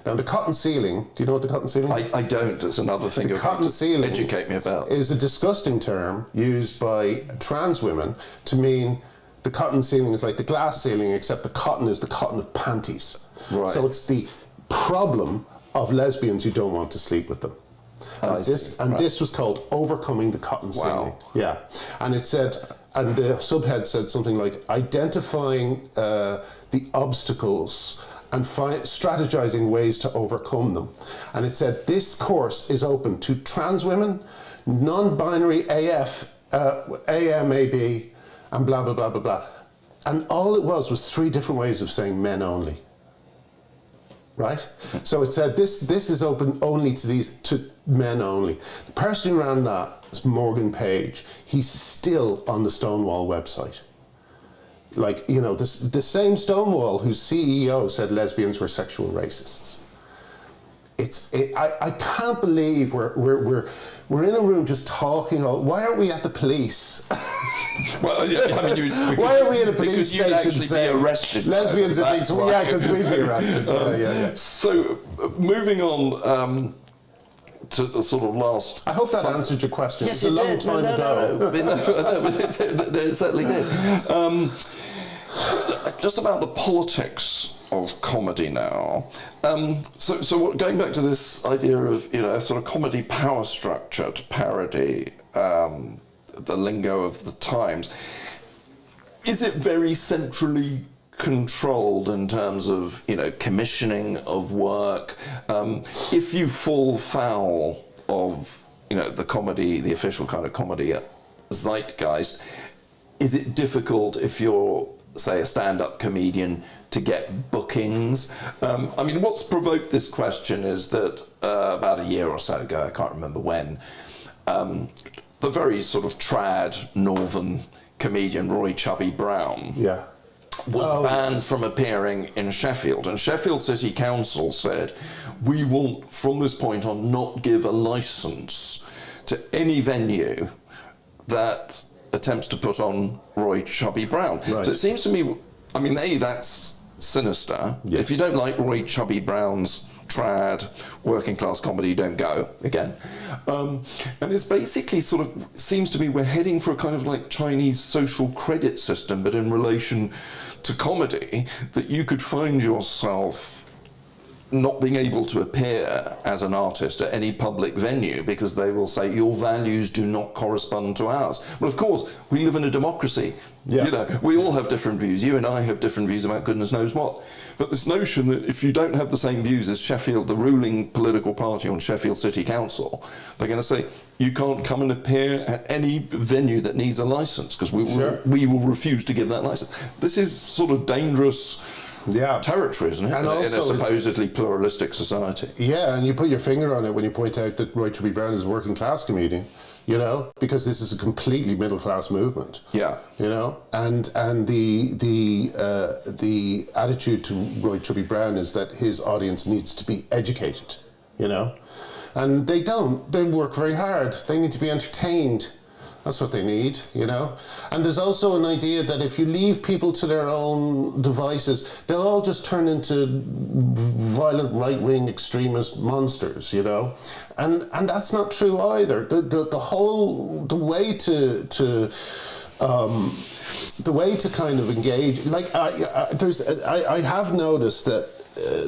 [SPEAKER 1] Now, the cotton ceiling, do you know what the cotton ceiling is?
[SPEAKER 2] I don't. It's another thing
[SPEAKER 1] the cotton ceiling
[SPEAKER 2] educate me about.
[SPEAKER 1] Is a disgusting term used by trans women to mean the cotton ceiling is like the glass ceiling, except the cotton is the cotton of panties.
[SPEAKER 2] Right.
[SPEAKER 1] So it's the problem of lesbians who don't want to sleep with them. This was called Overcoming the Cotton Ceiling. Yeah. And it said, and the subhead said something like, identifying the obstacles and strategizing ways to overcome them. And it said, this course is open to trans women, non-binary AF, AMAB, and blah, blah, blah, blah, blah. And all it was 3 different ways of saying men only. Right? So it said, this is open only to men only. The person who ran that is Morgan Page. He's still on the Stonewall website. Like, you know, the same Stonewall whose CEO said lesbians were sexual racists. I can't believe we're in a room just talking. Why aren't we at the police?
[SPEAKER 2] Well, yeah, I mean,
[SPEAKER 1] why are we in a police station saying
[SPEAKER 2] be arrested?
[SPEAKER 1] Lesbians are being because we'd be arrested.
[SPEAKER 2] So, moving on. To the sort of last...
[SPEAKER 1] I hope that answered your question.
[SPEAKER 2] Yes,
[SPEAKER 1] it was a long time ago.
[SPEAKER 2] No, it certainly did. Just about the politics of comedy now. So going back to this idea of, you know, a sort of comedy power structure to parody the lingo of the times, is it very centrally controlled in terms of, you know, commissioning of work? If you fall foul of, you know, the official kind of comedy zeitgeist, is it difficult if you're, say, a stand-up comedian to get bookings? I mean, what's provoked this question is that about a year or so ago, I can't remember when, the very sort of trad northern comedian Roy Chubby Brown was banned from appearing in Sheffield, and Sheffield City Council said, we will from this point on not give a licence to any venue that attempts to put on Roy Chubby Brown.
[SPEAKER 1] Right.
[SPEAKER 2] So it seems to me, I mean, that's sinister.
[SPEAKER 1] Yes.
[SPEAKER 2] If you don't like Roy Chubby Brown's trad working class comedy, don't go again. And it's basically sort of seems to me we're heading for a kind of like Chinese social credit system, but in relation to comedy, that you could find yourself not being able to appear as an artist at any public venue because they will say your values do not correspond to ours. Well, of course, we live in a democracy.
[SPEAKER 1] Yeah.
[SPEAKER 2] You know, we all have different views. You and I have different views about goodness knows what. But this notion that if you don't have the same views as Sheffield, the ruling political party on Sheffield City Council, they're going to say you can't come and appear at any venue that needs a license because we will refuse to give that license. This is sort of dangerous territory, isn't it?
[SPEAKER 1] And
[SPEAKER 2] in a
[SPEAKER 1] also
[SPEAKER 2] supposedly pluralistic society.
[SPEAKER 1] Yeah, and you put your finger on it when you point out that Roy Chubby Brown is a working class comedian, you know, because this is a completely middle class movement.
[SPEAKER 2] Yeah.
[SPEAKER 1] You know, and the attitude to Roy Chubby Brown is that his audience needs to be educated, you know, and they don't. They work very hard. They need to be entertained. That's what they need, you know? And there's also an idea that if you leave people to their own devices, they'll all just turn into violent right-wing extremist monsters, you know? And that's not true either. The way to kind of engage, like I have noticed that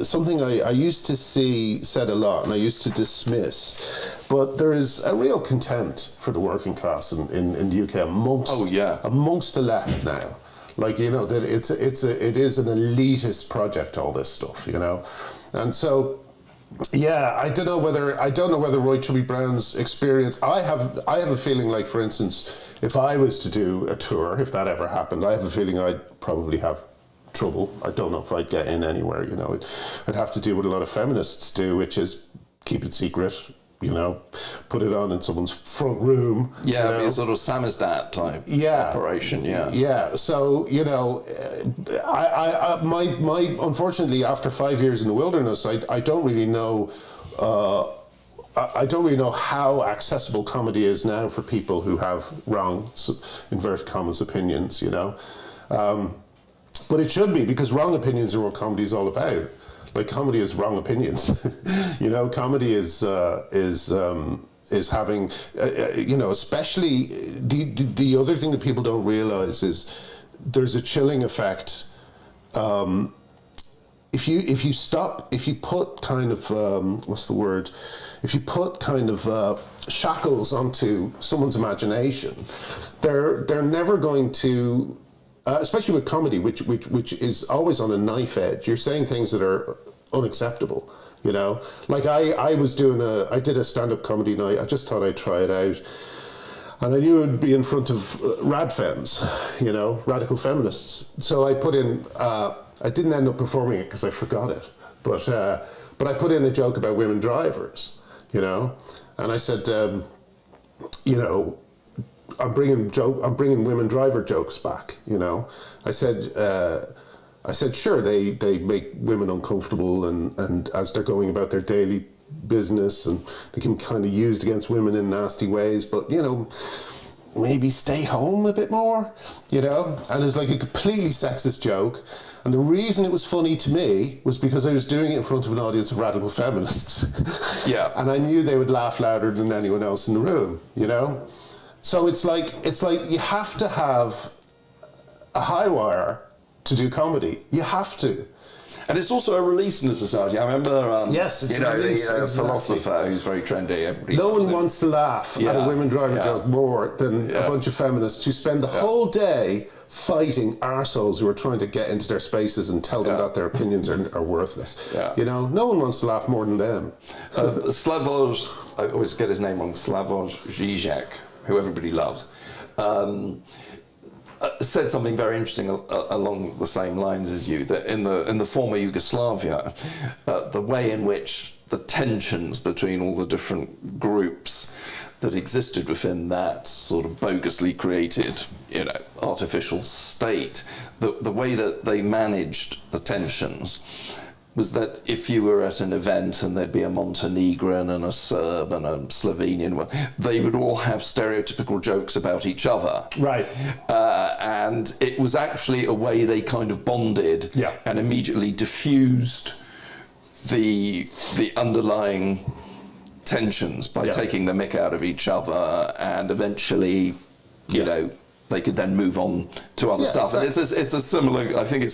[SPEAKER 1] something I used to see said a lot and I used to dismiss, but there is a real contempt for the working class in the UK amongst the left now. Like, you know, that it is an elitist project, all this stuff, you know. And so I don't know whether Roy Chubby Brown's experience, I have a feeling like, for instance, if I was to do a tour, if that ever happened, I have a feeling I'd probably have trouble. I don't know if I'd get in anywhere, you know. I'd have to do what a lot of feminists do, which is keep it secret, you know, put it on in someone's front room.
[SPEAKER 2] Yeah,
[SPEAKER 1] you know?
[SPEAKER 2] a sort of samizdat type operation,
[SPEAKER 1] Yeah, so, you know, my unfortunately, after 5 years in the wilderness, I don't really know I don't really know how accessible comedy is now for people who have wrong, inverted commas, opinions, you know. But it should be, because wrong opinions are what comedy is all about. Like, comedy is wrong opinions. You know, comedy is having, you know, especially the other thing that people don't realize is there's a chilling effect. If you put kind of if you put kind of shackles onto someone's imagination, they're never going to. Especially with comedy, which is always on a knife edge. You're saying things that are unacceptable, you know. Like I did a stand-up comedy night. I just thought I'd try it out, and I knew it would be in front of radfems, you know, radical feminists. So I put in. I didn't end up performing it because I forgot it, but I put in a joke about women drivers, you know, and I said, you know, I'm bringing women driver jokes back, you know. I said, sure, they make women uncomfortable and as they're going about their daily business, and they can kind of used against women in nasty ways, but, you know, maybe stay home a bit more, you know. And it was like a completely sexist joke. And the reason it was funny to me was because I was doing it in front of an audience of radical feminists.
[SPEAKER 2] Yeah.
[SPEAKER 1] And I knew they would laugh louder than anyone else in the room, you know. So it's like you have to have a high wire to do comedy. You have to.
[SPEAKER 2] And it's also a release in the society. I remember,
[SPEAKER 1] yes, it's
[SPEAKER 2] you know,
[SPEAKER 1] a release,
[SPEAKER 2] the
[SPEAKER 1] exactly.
[SPEAKER 2] philosopher who's very trendy. Everybody
[SPEAKER 1] no
[SPEAKER 2] loves
[SPEAKER 1] one
[SPEAKER 2] him.
[SPEAKER 1] wants to laugh at a women driver joke more than a bunch of feminists who spend the whole day fighting arseholes who are trying to get into their spaces and tell them that their opinions are worthless.
[SPEAKER 2] Yeah.
[SPEAKER 1] You know, no one wants to laugh more than them.
[SPEAKER 2] Slavoj, I always get his name wrong, Slavoj Žižek, who everybody loves, said something very interesting along the same lines as you, that in the former Yugoslavia, the way in which the tensions between all the different groups that existed within that sort of bogusly created, you know, artificial state, the way that they managed the tensions was that if you were at an event and there'd be a Montenegrin and a Serb and a Slovenian, well, they would all have stereotypical jokes about each other.
[SPEAKER 1] Right.
[SPEAKER 2] And it was actually a way they kind of bonded and immediately diffused the underlying tensions by taking the mick out of each other, and eventually, you know, they could then move on to other stuff. Exactly. And it's a similar. I think it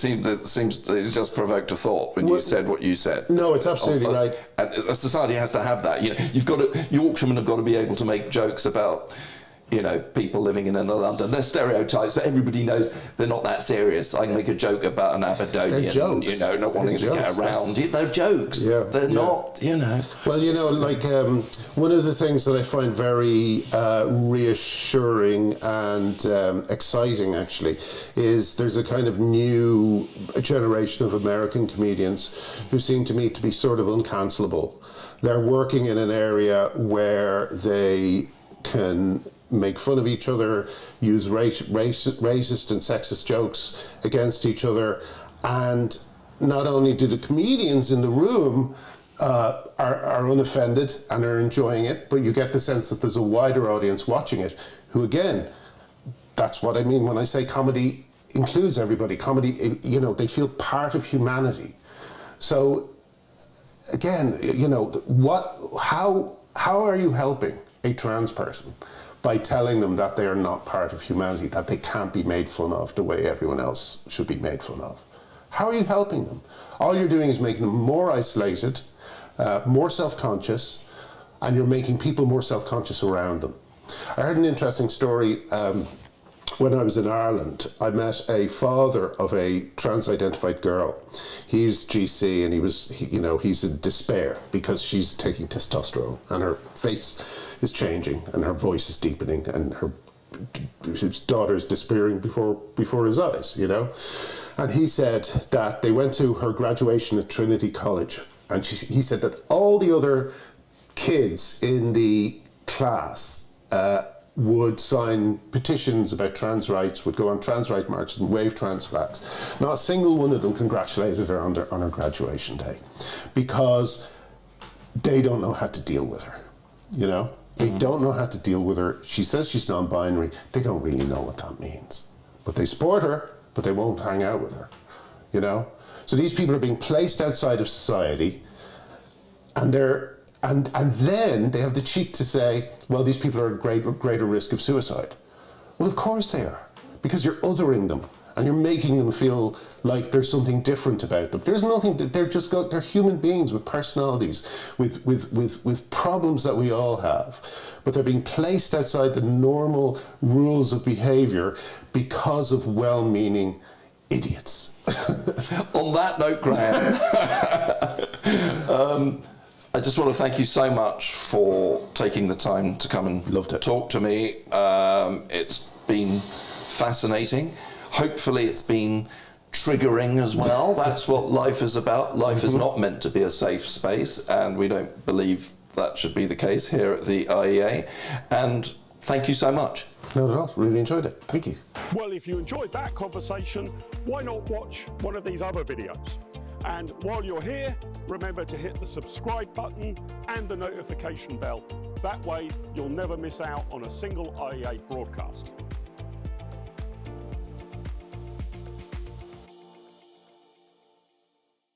[SPEAKER 2] just provoked a thought when you said what you said.
[SPEAKER 1] No, it's absolutely right.
[SPEAKER 2] And a society has to have that. You know, Yorkshiremen have got to be able to make jokes about, you know, people living in inner London. They're stereotypes, but everybody knows they're not that serious. I can make a joke about an Aberdonian, you know, not wanting to get around. They're jokes. Yeah, they're not, you know.
[SPEAKER 1] Well, you know, like one of the things that I find very reassuring and exciting, actually, is there's a kind of new generation of American comedians who seem to me to be sort of uncancelable. They're working in an area where they can make fun of each other, use racist and sexist jokes against each other, and not only do the comedians in the room are unoffended and are enjoying it, but you get the sense that there's a wider audience watching it who, again, that's what I mean when I say comedy includes everybody. Comedy, you know, they feel part of humanity. So again, you know, how are you helping a trans person by telling them that they are not part of humanity, that they can't be made fun of the way everyone else should be made fun of? How are you helping them? All you're doing is making them more isolated, more self-conscious, and you're making people more self-conscious around them. I heard an interesting story when I was in Ireland. I met a father of a trans-identified girl. He's GC, and he's in despair because she's taking testosterone and her face is changing and her voice is deepening and his daughter's disappearing before his eyes, you know. And he said that they went to her graduation at Trinity College, and he said that all the other kids in the class would sign petitions about trans rights, would go on trans rights marches and wave trans flags. Not a single one of them congratulated her on her graduation day, because they don't know how to deal with her, you know? They don't know how to deal with her. She says she's non-binary. They don't really know what that means. But they support her, but they won't hang out with her, you know? So these people are being placed outside of society, and and then they have the cheek to say, well, these people are at greater risk of suicide. Well, of course they are, because you're othering them and you're making them feel like there's something different about them. There's nothing. They're human beings with personalities, with problems that we all have, but they're being placed outside the normal rules of behaviour because of well-meaning idiots.
[SPEAKER 2] On that note, Graham, I just want to thank you so much for taking the time to come and talk to me. It's been fascinating. Hopefully it's been triggering as well. That's what life is about. Life is not meant to be a safe space, and we don't believe that should be the case here at the IEA. And thank you so much.
[SPEAKER 1] Not at all. Really enjoyed it. Thank you.
[SPEAKER 3] Well, if you enjoyed that conversation, why not watch one of these other videos? And while you're here, remember to hit the subscribe button and the notification bell. That way, you'll never miss out on a single IEA broadcast.